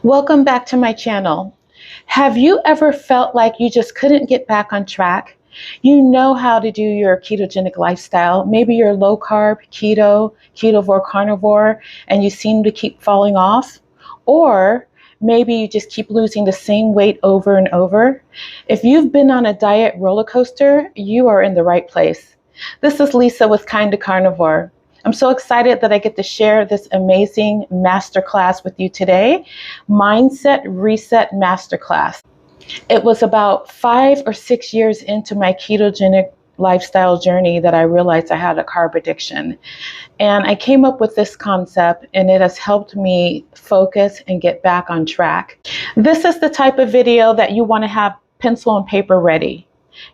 Welcome back to my channel. Have you ever felt like you just couldn't get back on track? You know how to do your ketogenic lifestyle. Maybe you're low carb, keto, ketovore, carnivore, and you seem to keep falling off. Or maybe you just keep losing the same weight over and over. If you've been on a diet roller coaster, you are in the right place. This is Lisa with KETO Carnivore. I'm so excited that I get to share this amazing masterclass with you today, Mindset Reset Masterclass. It was about 5 or 6 years into my ketogenic lifestyle journey that I realized I had a carb addiction. And I came up with this concept, and it has helped me focus and get back on track. This is the type of video that you want to have pencil and paper ready.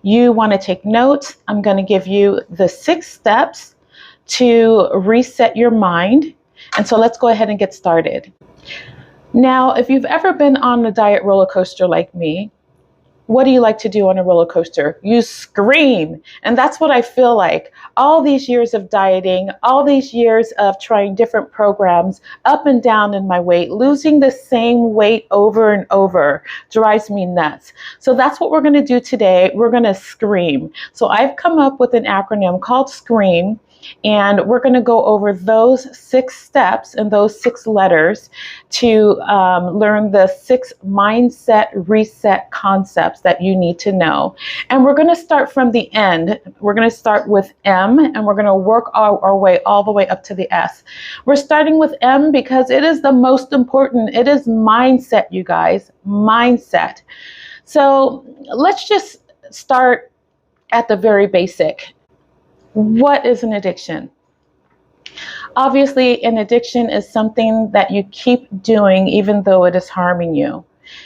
You want to take notes. I'm going to give you the 6 steps to reset your mind. And so let's go ahead and get started. Now, if you've ever been on a diet roller coaster like me, what do you like to do on a roller coaster? You scream. And that's what I feel like. All these years of dieting, all these years of trying different programs, up and down in my weight, losing the same weight over and over drives me nuts. So that's what we're going to do today. We're going to scream. So I've come up with an acronym called SCREAM. And we're going to go over those 6 steps and those 6 letters to learn the 6 mindset reset concepts that you need to know. And we're going to start from the end. We're going to start with M, and we're going to work our way all the way up to the S. We're starting with M because it is the most important. It is mindset, you guys, mindset. So let's just start at the very basic. What is an addiction? Obviously, an addiction is something that you keep doing even though it is harming you.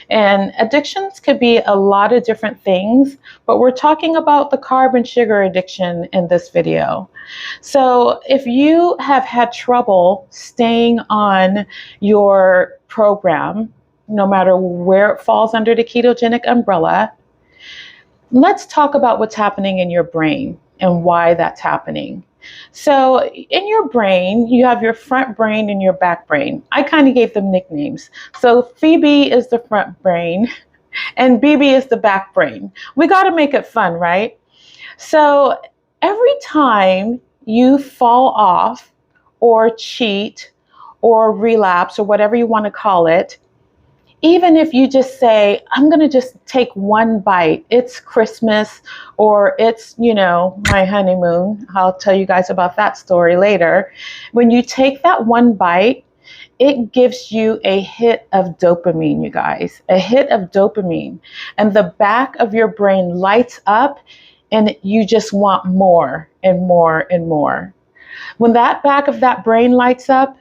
And addictions could be a lot of different things, but we're talking about the carb and sugar addiction in this video. So if you have had trouble staying on your program, no matter where it falls under the ketogenic umbrella, let's talk about what's happening in your brain and why that's happening. So in your brain, you have your front brain and your back brain. I kind of gave them nicknames. So Phoebe is the front brain and BB is the back brain. We got to make it fun, right? So every time you fall off or cheat or relapse or whatever you want to call it, even if you just say, I'm going to just take one bite, it's Christmas or it's, my honeymoon. I'll tell you guys about that story later. When you take that one bite, it gives you a hit of dopamine, you guys, a hit of dopamine. And the back of your brain lights up and you just want more and more and more. When that back of that brain lights up,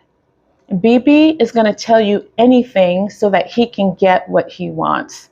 BB is going to tell you anything so that he can get what he wants.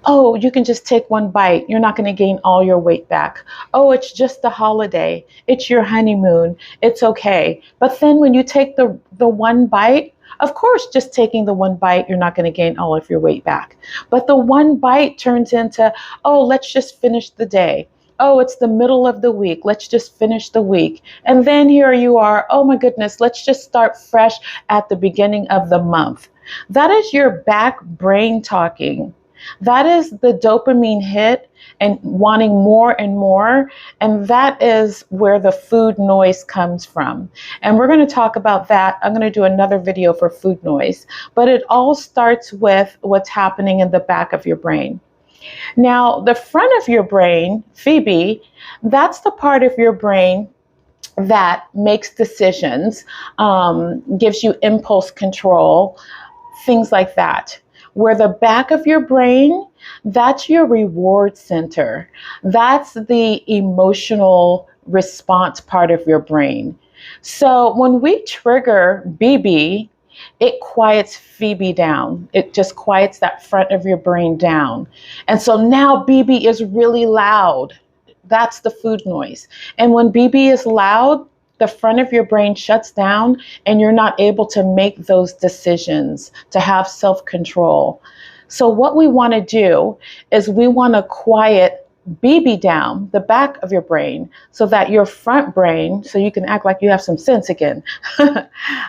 Oh, you can just take one bite. You're not going to gain all your weight back. Oh, it's just the holiday. It's your honeymoon. It's okay. But then when you take the one bite, of course, just taking the one bite, you're not going to gain all of your weight back. But the one bite turns into, oh, let's just finish the day. Oh, it's the middle of the week. Let's just finish the week. And then here you are. Oh my goodness, let's just start fresh at the beginning of the month. That is your back brain talking. That is the dopamine hit and wanting more and more. And that is where the food noise comes from. And we're going to talk about that. I'm going to do another video for food noise. But it all starts with what's happening in the back of your brain. Now, the front of your brain, Phoebe, that's the part of your brain that makes decisions, gives you impulse control, things like that. Where the back of your brain, that's your reward center. That's the emotional response part of your brain. So when we trigger BB, it quiets Phoebe down. It just quiets that front of your brain down. And so now BB is really loud. That's the food noise. And when BB is loud, the front of your brain shuts down and you're not able to make those decisions, to have self-control. So what we want to do is we want to quiet BB down, the back of your brain, so that your front brain, so you can act like you have some sense again.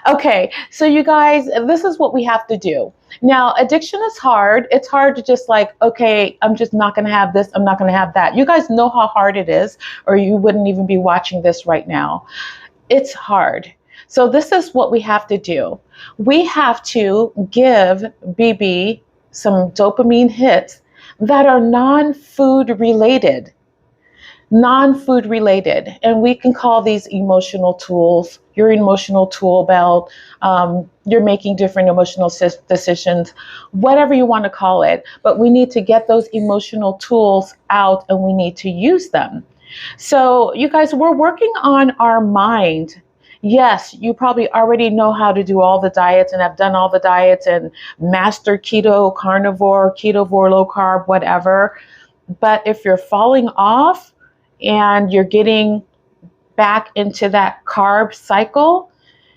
Okay, so you guys, this is what we have to do. Now, addiction is hard. It's hard to just like, okay, I'm just not going to have this. I'm not going to have that. You guys know how hard it is, or you wouldn't even be watching this right now. It's hard. So this is what we have to do. We have to give BB some dopamine hits that are non-food related. Non-food related. And we can call these emotional tools, your emotional tool belt. You're making different emotional decisions, whatever you want to call it. But we need to get those emotional tools out, and we need to use them. So you guys, we're working on our mind. Yes, you probably already know how to do all the diets and have done all the diets and master keto, carnivore, low carb, whatever. But if you're falling off and you're getting back into that carb cycle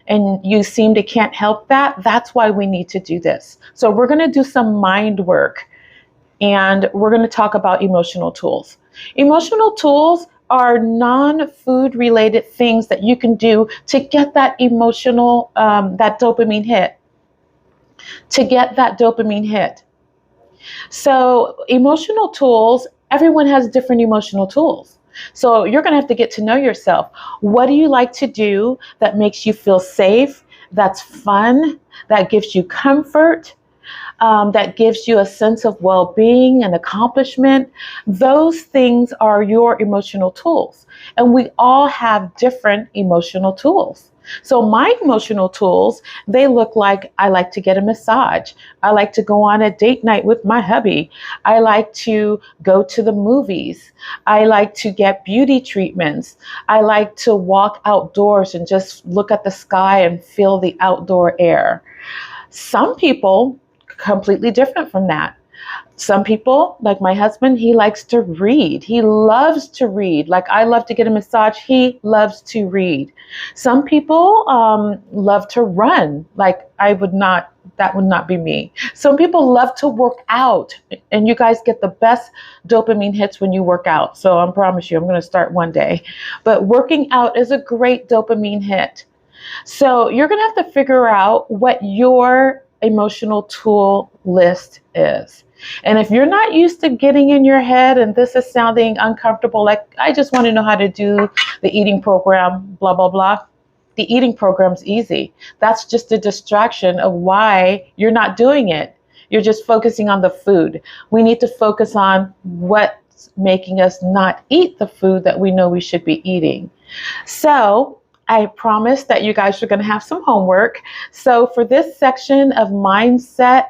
and you seem to can't help that, that's why we need to do this. So we're going to do some mind work, and we're going to talk about emotional tools. Emotional tools are non-food related things that you can do to get that emotional, that dopamine hit. To get that dopamine hit. So emotional tools, everyone has different emotional tools. So you're going to have to get to know yourself. What do you like to do that makes you feel safe, that's fun, that gives you comfort, that gives you a sense of well-being and accomplishment? Those things are your emotional tools. And we all have different emotional tools. So my emotional tools, they look like, I like to get a massage. I like to go on a date night with my hubby. I like to go to the movies. I like to get beauty treatments. I like to walk outdoors and just look at the sky and feel the outdoor air. Some people, completely different from that. Some people, like my husband, he likes to read. He loves to read. Like I love to get a massage. He loves to read. Some people love to run. Like that would not be me. Some people love to work out, and you guys get the best dopamine hits when you work out. So I promise you, I'm going to start one day. But working out is a great dopamine hit. So you're going to have to figure out what your emotional tool list is. And if you're not used to getting in your head and this is sounding uncomfortable, like I just want to know how to do the eating program, blah, blah, blah. The eating program's easy. That's just a distraction of why you're not doing it. You're just focusing on the food. We need to focus on what's making us not eat the food that we know we should be eating. So I promise that you guys are going to have some homework. So for this section of mindset,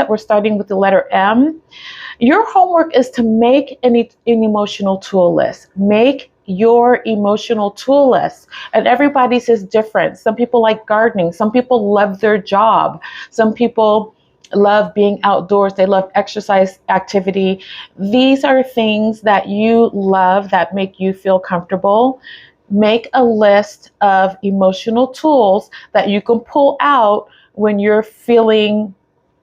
we're starting with the letter M. Your homework is to make an emotional tool list. Make your emotional tool list. And everybody's is different. Some people like gardening. Some people love their job. Some people love being outdoors. They love exercise activity. These are things that you love that make you feel comfortable. Make a list of emotional tools that you can pull out when you're feeling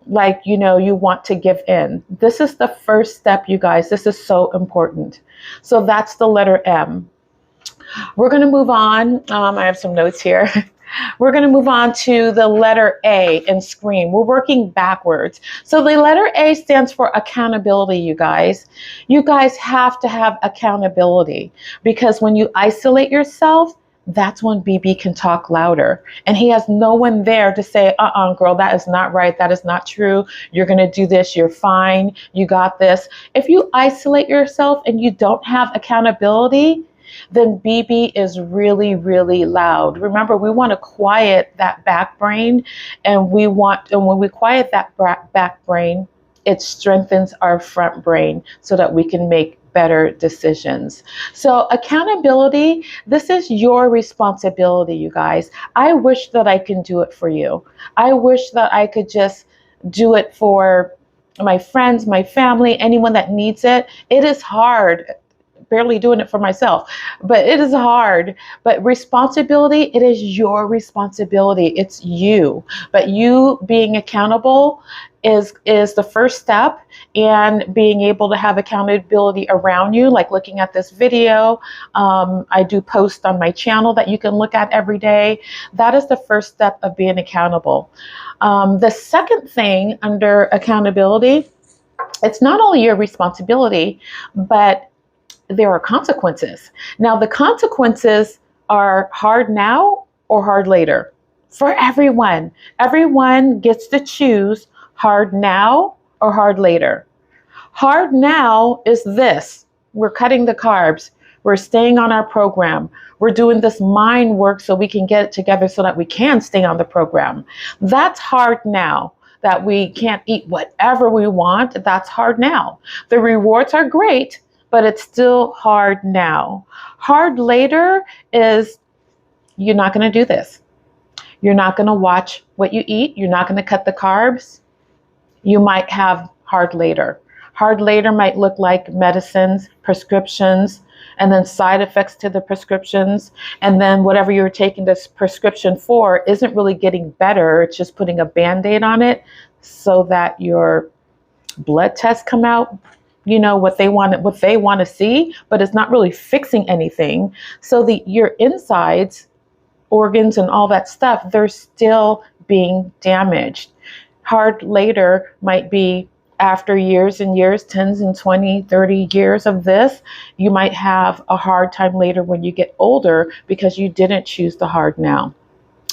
like, you want to give in. This is the first step, you guys. This is so important. So that's the letter M. We're going to move on. I have some notes here. We're going to move on to the letter A and scream. We're working backwards. So the letter A stands for accountability, you guys. You guys have to have accountability, because when you isolate yourself, that's when BB can talk louder. And he has no one there to say, girl, that is not right. That is not true. You're going to do this. You're fine. You got this. If you isolate yourself and you don't have accountability, then BB is really, really loud. Remember, we want to quiet that back brain, and when we quiet that back brain, it strengthens our front brain so that we can make better decisions. So accountability, this is your responsibility, you guys. I wish that I can do it for you. I wish that I could just do it for my friends, my family, anyone that needs it. It is hard. barely doing it for myself, but it is hard. But responsibility, it is your responsibility. It's you. But you being accountable is the first step, and being able to have accountability around you, like looking at this video. I do post on my channel that you can look at every day. That is the first step of being accountable. The second thing under accountability, it's not only your responsibility, but there are consequences. Now, the consequences are hard now or hard later for everyone. Everyone gets to choose hard now or hard later. Hard now is this: we're cutting the carbs. We're staying on our program. We're doing this mind work so we can get it together so that we can stay on the program. That's hard now. That we can't eat whatever we want, that's hard now. The rewards are great, but it's still hard now. Hard later is you're not going to do this. You're not going to watch what you eat. You're not going to cut the carbs. You might have hard later. Hard later might look like medicines, prescriptions, and then side effects to the prescriptions. And then whatever you're taking this prescription for isn't really getting better. It's just putting a Band-Aid on it so that your blood tests come out, what they want to see, but it's not really fixing anything. So your insides, organs, and all that stuff, they're still being damaged. Hard later might be after years and years, 10 and 20, 30 years of this, you might have a hard time later when you get older because you didn't choose the hard now.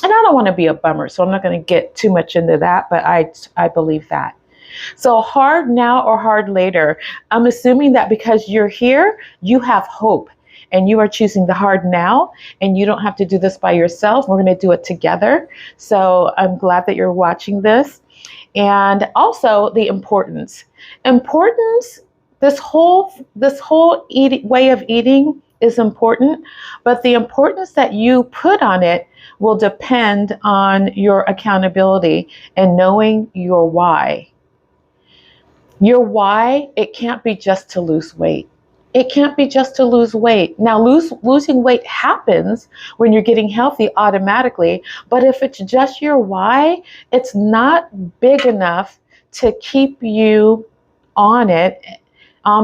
And I don't want to be a bummer, so I'm not going to get too much into that, but I believe that. So hard now or hard later, I'm assuming that because you're here, you have hope and you are choosing the hard now, and you don't have to do this by yourself. We're going to do it together. So I'm glad that you're watching this. And also the importance, this whole way of eating is important, but the importance that you put on it will depend on your accountability and knowing your why. Your why, it can't be just to lose weight. It can't be just to lose weight. Now, losing weight happens when you're getting healthy automatically, but if it's just your why, it's not big enough to keep you on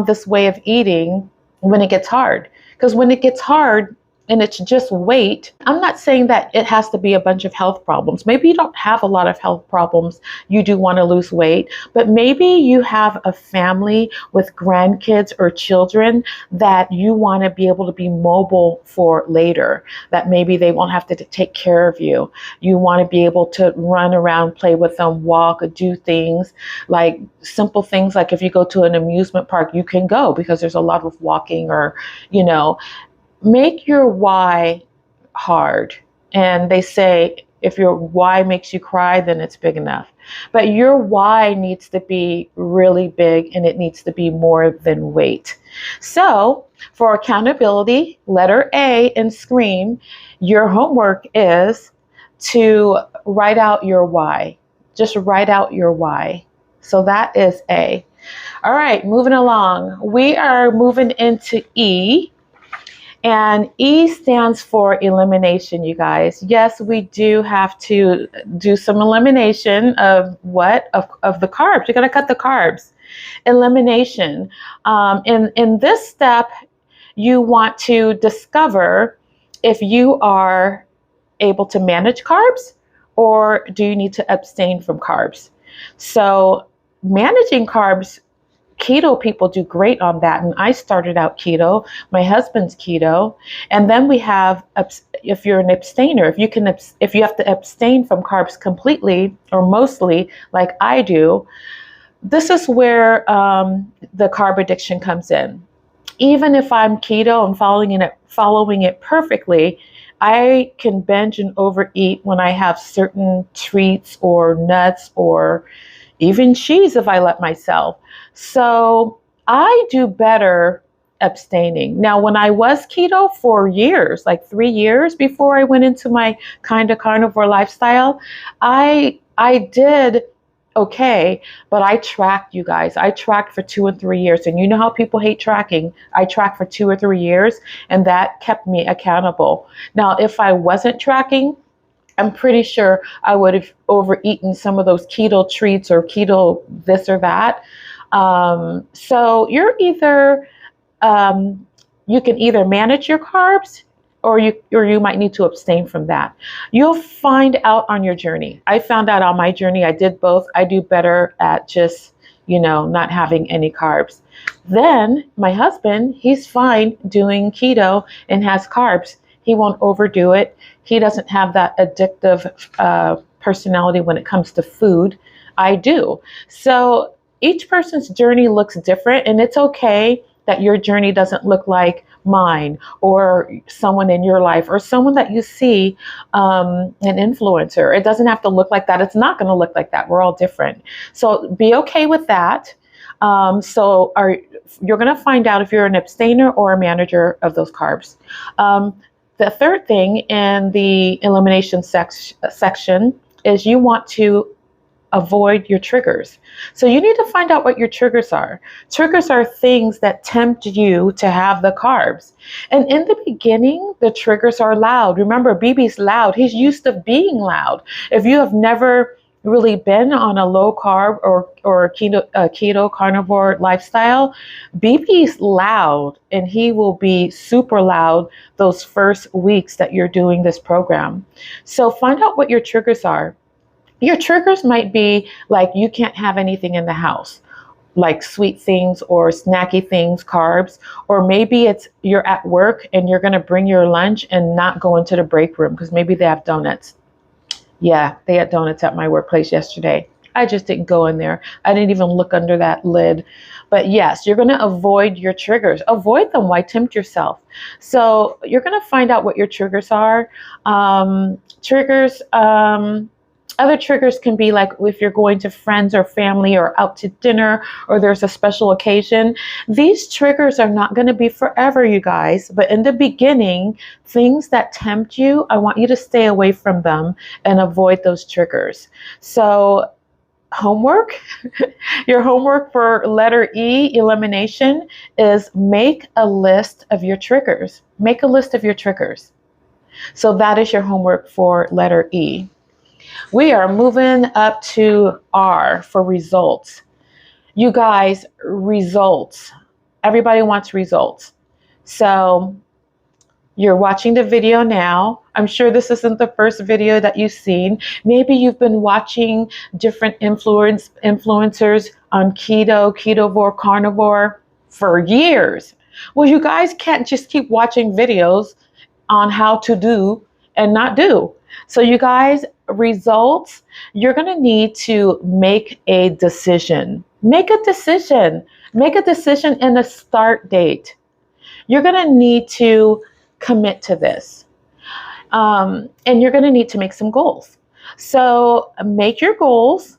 this way of eating when it gets hard. Because when it gets hard, and it's just weight, I'm not saying that it has to be a bunch of health problems. Maybe you don't have a lot of health problems. You do want to lose weight, but maybe you have a family with grandkids or children that you want to be able to be mobile for later, that maybe they won't have to take care of you. You want to be able to run around, play with them, walk, do things like simple things like if you go to an amusement park, you can go because there's a lot of walking or, make your why hard. And they say, if your why makes you cry, then it's big enough. But your why needs to be really big, and it needs to be more than weight. So for accountability, letter A in SCREAM, your homework is to write out your why. Just write out your why. So that is A. All right, moving along. We are moving into E. And E stands for elimination, you guys. Yes, we do have to do some elimination of what? Of the carbs. You got to cut the carbs. Elimination. In this step, you want to discover if you are able to manage carbs or do you need to abstain from carbs. So managing carbs, keto people do great on that. And I started out keto, my husband's keto. And then we have, if you're an abstainer, if you have to abstain from carbs completely or mostly like I do, this is where the carb addiction comes in. Even if I'm keto and following it perfectly, I can binge and overeat when I have certain treats or nuts or even cheese if I let myself. So I do better abstaining. Now, when I was keto for years, like 3 years before I went into my KETO Carnivore Lifestyle, I did okay, but I tracked, you guys. I tracked for 2 and 3 years. And you know how people hate tracking? I tracked for 2 or 3 years, and that kept me accountable. Now, if I wasn't tracking, I'm pretty sure I would have overeaten some of those keto treats or keto this or that. So you can either manage your carbs, or you might need to abstain from that. You'll find out on your journey. I found out on my journey. I did both. I do better at just, not having any carbs. Then my husband, he's fine doing keto and has carbs. He won't overdo it. He doesn't have that addictive personality when it comes to food. I do. So each person's journey looks different, and it's okay that your journey doesn't look like mine or someone in your life or someone that you see, an influencer. It doesn't have to look like that. It's not going to look like that. We're all different. So be okay with that. You're going to find out if you're an abstainer or a manager of those carbs. The third thing in the elimination section is you want to avoid your triggers. So you need to find out what your triggers are. Triggers are things that tempt you to have the carbs. And in the beginning, the triggers are loud. Remember, BB's loud. He's used to being loud. If you have never really been on a low carb or keto carnivore lifestyle, BB's loud, and he will be super loud those first weeks that you're doing this program. So find out what your triggers are. Your triggers might be like you can't have anything in the house, like sweet things or snacky things, carbs, or maybe it's you're at work and you're going to bring your lunch and not go into the break room because maybe they have donuts. Yeah, they had donuts at my workplace yesterday. I just didn't go in there. I didn't even look under that lid. But yes, you're going to avoid your triggers. Avoid them. Why tempt yourself? So you're going to find out what your triggers are. Other triggers can be like if you're going to friends or family or out to dinner or there's a special occasion. These triggers are not going to be forever, you guys. But in the beginning, things that tempt you, I want you to stay away from them and avoid those triggers. So homework, your homework for letter E, elimination, is make a list of your triggers. Make a list of your triggers. So that is your homework for letter E. We are moving up to R for results. You guys, results. Everybody wants results. So you're watching the video now. I'm sure this isn't the first video that you've seen. Maybe you've been watching different influencers on keto carnivore for years. Well, you guys can't just keep watching videos on how to do and not do. So you guys, results, you're going to need to make a decision. Make a decision. Make a decision and a start date. You're going to need to commit to this. And you're going to need to make some goals. So make your goals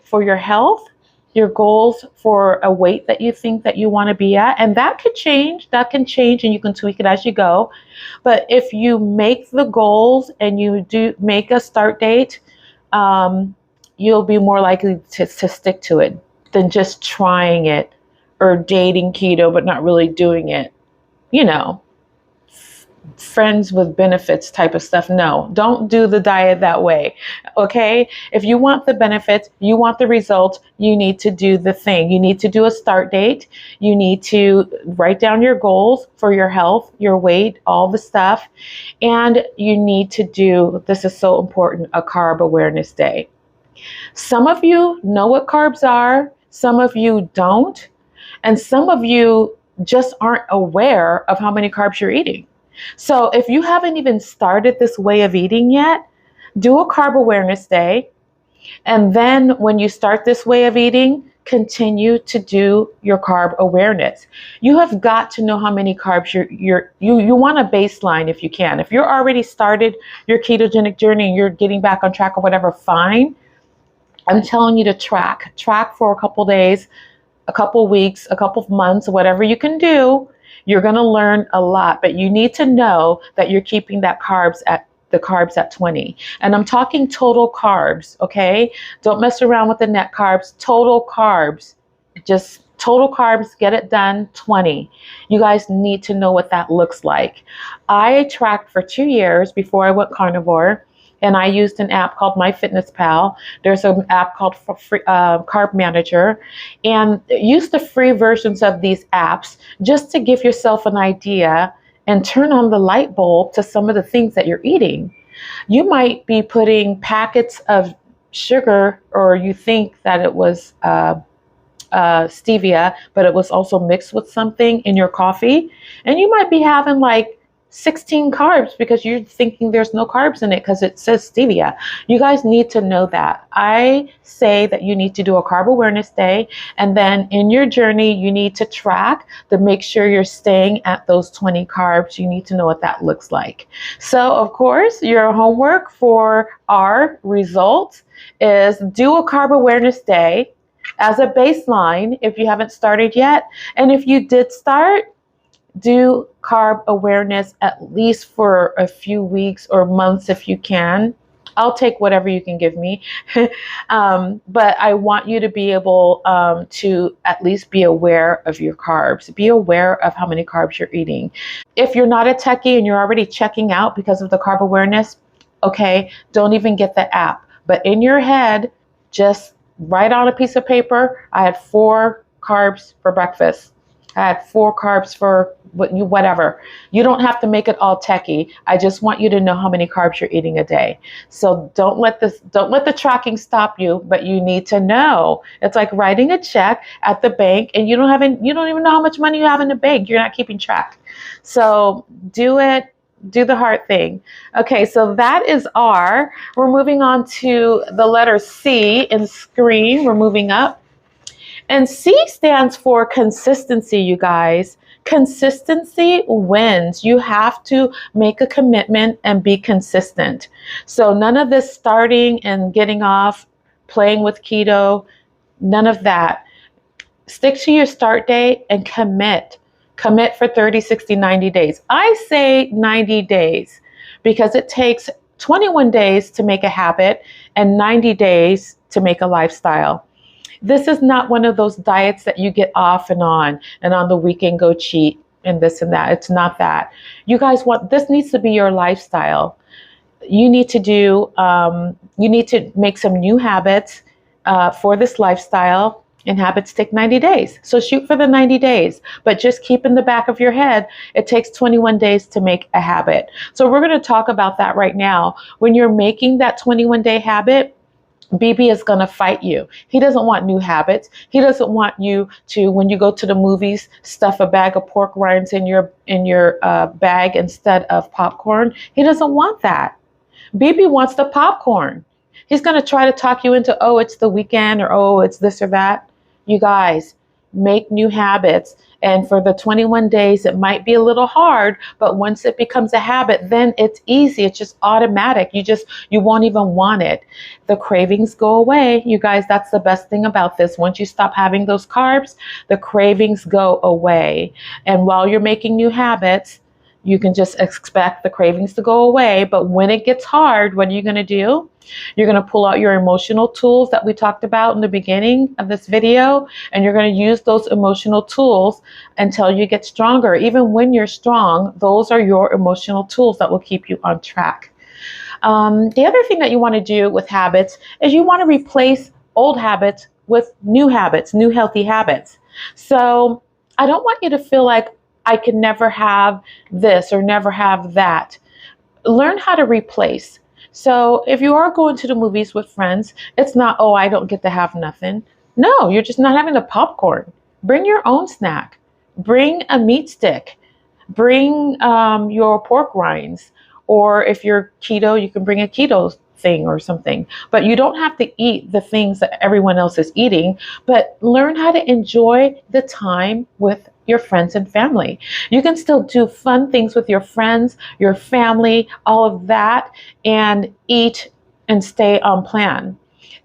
for your health, your goals for a weight that you think that you want to be at. And that could change. That can change and you can tweak it as you go. But if you make the goals and you do make a start date, you'll be more likely to stick to it than just trying it or dating keto but not really doing it. Friends with benefits type of stuff. No, don't do the diet that way. Okay. If you want the benefits, you want the results, you need to do the thing. You need to do a start date. You need to write down your goals for your health, your weight, all the stuff. And you need to do, this is so important, a carb awareness day. Some of you know what carbs are. Some of you don't. And some of you just aren't aware of how many carbs you're eating. So if you haven't even started this way of eating yet, do a carb awareness day. And then when you start this way of eating, continue to do your carb awareness. You have got to know how many carbs you want a baseline if you can. If you're already started your ketogenic journey and you're getting back on track or whatever, fine. I'm telling you to track for a couple days, a couple weeks, a couple of months, whatever you can do. You're going to learn a lot, but you need to know that you're keeping that carbs at the carbs at 20. And I'm talking total carbs, okay? Don't mess around with the net carbs, total carbs. Just total carbs, get it done, 20. You guys need to know what that looks like. I tracked for 2 years before I went carnivore, and I used an app called MyFitnessPal. There's an app called Carb Manager, and use the free versions of these apps just to give yourself an idea and turn on the light bulb to some of the things that you're eating. You might be putting packets of sugar, or you think that it was stevia, but it was also mixed with something in your coffee. And you might be having like 16 carbs because you're thinking there's no carbs in it because it says stevia. You guys need to know that. I say that you need to do a carb awareness day, and then in your journey, you need to track to make sure you're staying at those 20 carbs. You need to know what that looks like. So of course, your homework for our results is do a carb awareness day as a baseline if you haven't started yet. And if you did start, do carb awareness at least for a few weeks or months if you can. I'll take whatever you can give me. But I want you to be able to at least be aware of your carbs. Be aware of how many carbs you're eating. If you're not a techie and you're already checking out because of the carb awareness, okay, don't even get the app. But in your head, just write on a piece of paper, I had 4 carbs for breakfast. I had 4 carbs for whatever. You don't have to make it all techie. I just want you to know how many carbs you're eating a day. So don't let the tracking stop you, but you need to know. It's like writing a check at the bank and you don't even know how much money you have in the bank. You're not keeping track. So do it. Do the hard thing. Okay, so that is R. We're moving on to the letter C in screen. We're moving up. And C stands for consistency, you guys. Consistency wins. You have to make a commitment and be consistent. So none of this starting and getting off, playing with keto, none of that. Stick to your start date and commit. Commit for 30, 60, 90 days. I say 90 days because it takes 21 days to make a habit and 90 days to make a lifestyle. This is not one of those diets that you get off and on the weekend go cheat and this and that. It's not that. You guys this needs to be your lifestyle. You need to make some new habits for this lifestyle. And habits take 90 days. So shoot for the 90 days, but just keep in the back of your head, it takes 21 days to make a habit. So we're going to talk about that right now. When you're making that 21-day habit, BB is going to fight you. He doesn't want new habits. He doesn't want you to, when you go to the movies, stuff a bag of pork rinds in your bag instead of popcorn. He doesn't want that. BB wants the popcorn. He's going to try to talk you into, oh, it's the weekend, or oh, it's this or that. You guys, make new habits. And for the 21 days, it might be a little hard, but once it becomes a habit, then it's easy. It's just automatic. You won't even want it. The cravings go away. You guys, that's the best thing about this. Once you stop having those carbs, the cravings go away. And while you're making new habits, you can just expect the cravings to go away. But when it gets hard, what are you going to do? You're going to pull out your emotional tools that we talked about in the beginning of this video, and you're going to use those emotional tools until you get stronger. Even when you're strong, those are your emotional tools that will keep you on track. The other thing that you want to do with habits is you want to replace old habits with new habits, new healthy habits. So I don't want you to feel like I can never have this or never have that. Learn how to replace. So if you are going to the movies with friends, it's not, oh, I don't get to have nothing. No, you're just not having the popcorn. Bring your own snack. Bring a meat stick. Bring your pork rinds. Or if you're keto, you can bring a keto thing or something. But you don't have to eat the things that everyone else is eating, but learn how to enjoy the time with your friends and family. You can still do fun things with your friends, your family, all of that, and eat and stay on plan.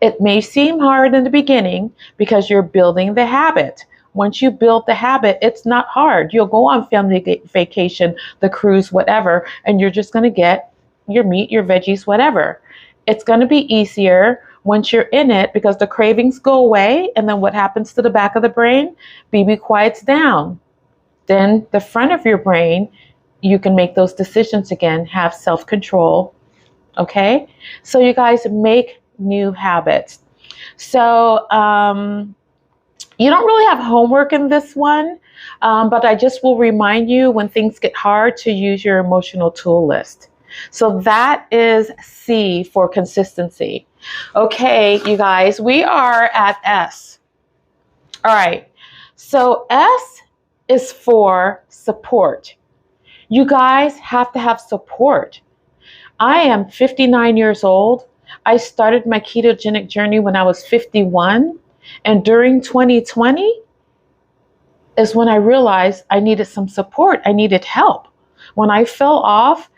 It may seem hard in the beginning because you're building the habit. Once you build the habit, it's not hard. You'll go on family vacation, the cruise, whatever, and you're just going to get your meat, your veggies, whatever. It's going to be easier once you're in it because the cravings go away. And then what happens to the back of the brain? BB quiets down. Then the front of your brain, you can make those decisions again, have self-control. Okay? So you guys make new habits. So you don't really have homework in this one, but I just will remind you when things get hard to use your emotional tool list. So that is C for consistency. Okay, you guys, we are at S. All right. So S is for support. You guys have to have support. I am 59 years old. I started my ketogenic journey when I was 51. And during 2020 is when I realized I needed some support. I needed help. When I fell off,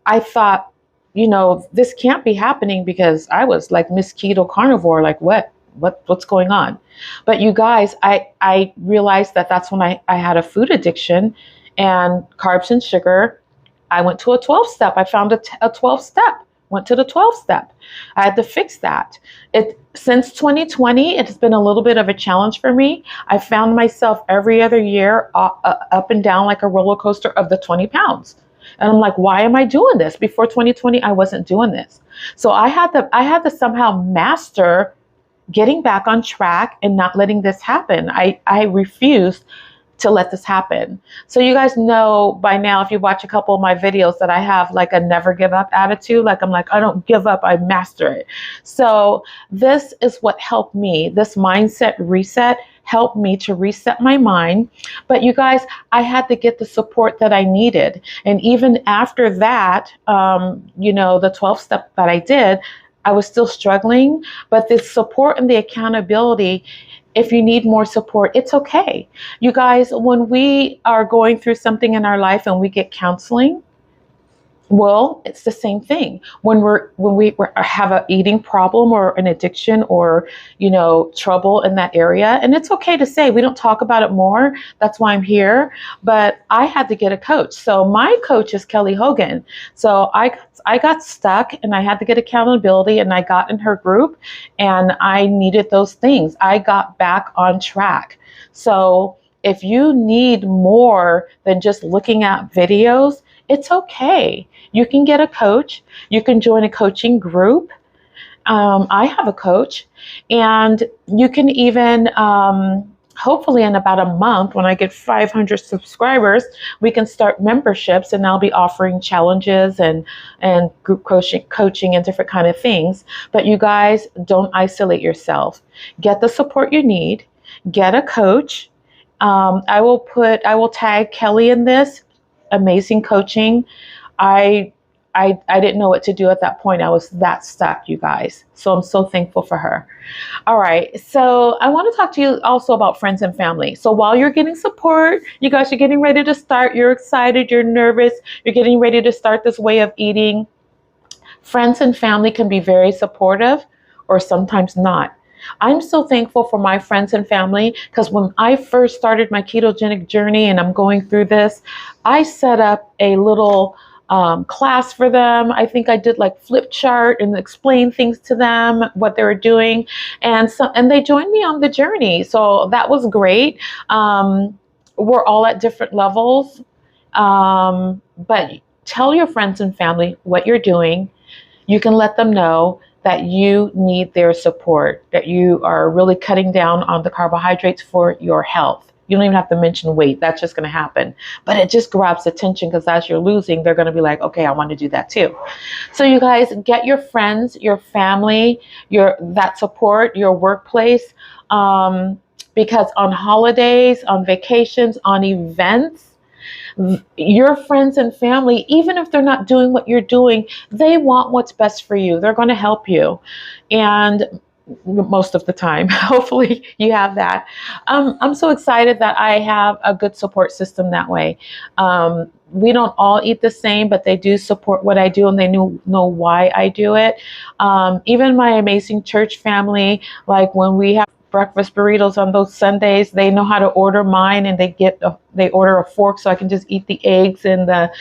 I thought, this can't be happening because I was like Miss Keto Carnivore. Like what's going on? But you guys, I realized that that's when I had a food addiction and carbs and sugar. I went to a 12-step. I found a 12-step, went to the 12-step. I had to fix that. Since 2020, it has been a little bit of a challenge for me. I found myself every other year up and down like a roller coaster of the 20 pounds. And I'm like, why am I doing this? Before 2020, I wasn't doing this. So I had to somehow master getting back on track and not letting this happen. I refused to let this happen. So you guys know by now, if you watch a couple of my videos, that I have like a never give up attitude. Like I'm like, I don't give up, I master it. So this is what helped me. This mindset reset helped me to reset my mind. But you guys, I had to get the support that I needed. And even after that, the 12-step that I did, I was still struggling, but the support and the accountability, if you need more support, it's okay. You guys, when we are going through something in our life and we get counseling, well, it's the same thing. When we have an eating problem or an addiction or, trouble in that area, and it's okay to say we don't talk about it more. That's why I'm here. But I had to get a coach. So my coach is Kelly Hogan. So I got stuck and I had to get accountability, and I got in her group and I needed those things. I got back on track. So if you need more than just looking at videos, it's okay. You can get a coach. You can join a coaching group. I have a coach, and you can even, hopefully in about a month, when I get 500 subscribers, we can start memberships, and I'll be offering challenges and group coaching and different kind of things. But you guys, don't isolate yourself. Get the support you need. Get a coach. I will tag Kelly in this. Amazing coaching. I didn't know what to do at that point. I was that stuck, you guys. So I'm so thankful for her. All right. So I want to talk to you also about friends and family. So while you're getting support, you guys are getting ready to start. You're excited. You're nervous. You're getting ready to start this way of eating. Friends and family can be very supportive or sometimes not. I'm so thankful for my friends and family because when I first started my ketogenic journey and I'm going through this, I set up a little class for them. I think I did like flip chart and explain things to them, what they were doing. And they joined me on the journey. So that was great. We're all at different levels. But tell your friends and family what you're doing. You can let them know that you need their support, that you are really cutting down on the carbohydrates for your health. You don't even have to mention weight. That's just going to happen. But it just grabs attention because as you're losing, they're going to be like, okay, I want to do that too. So you guys, get your friends, your family, that support, your workplace, because on holidays, on vacations, on events, your friends and family, even if they're not doing what you're doing, they want what's best for you. They're going to help you. And most of the time, hopefully you have that. I'm so excited that I have a good support system that way. We don't all eat the same, but they do support what I do and they know why I do it. Even my amazing church family, like when we have breakfast burritos on those Sundays. They know how to order mine, and they order a fork so I can just eat the eggs and the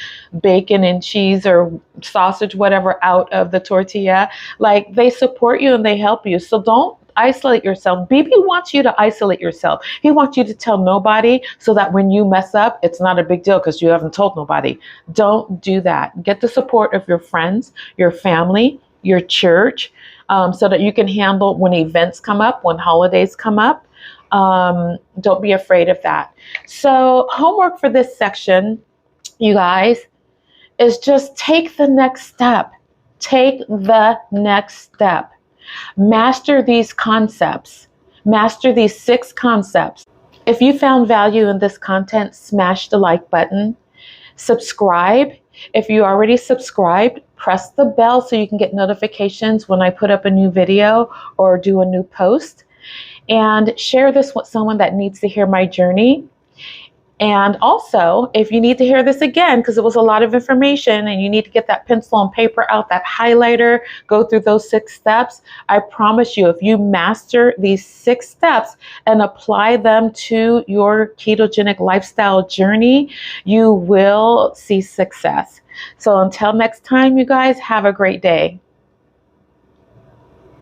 bacon and cheese or sausage, whatever, out of the tortilla. Like, they support you and they help you. So don't isolate yourself. BB wants you to isolate yourself. He wants you to tell nobody so that when you mess up, it's not a big deal because you haven't told nobody. Don't do that. Get the support of your friends, your family, your church, so that you can handle when events come up, when holidays come up. Don't be afraid of that. So homework for this section, you guys, is just take the next step. Take the next step. Master these concepts. Master these 6 concepts. If you found value in this content, smash the like button. Subscribe. If you already subscribed, press the bell so you can get notifications when I put up a new video or do a new post. And share this with someone that needs to hear my journey. And also, if you need to hear this again, because it was a lot of information and you need to get that pencil and paper out, that highlighter, go through those 6 steps, I promise you, if you master these 6 steps and apply them to your ketogenic lifestyle journey, you will see success. So until next time, you guys, have a great day.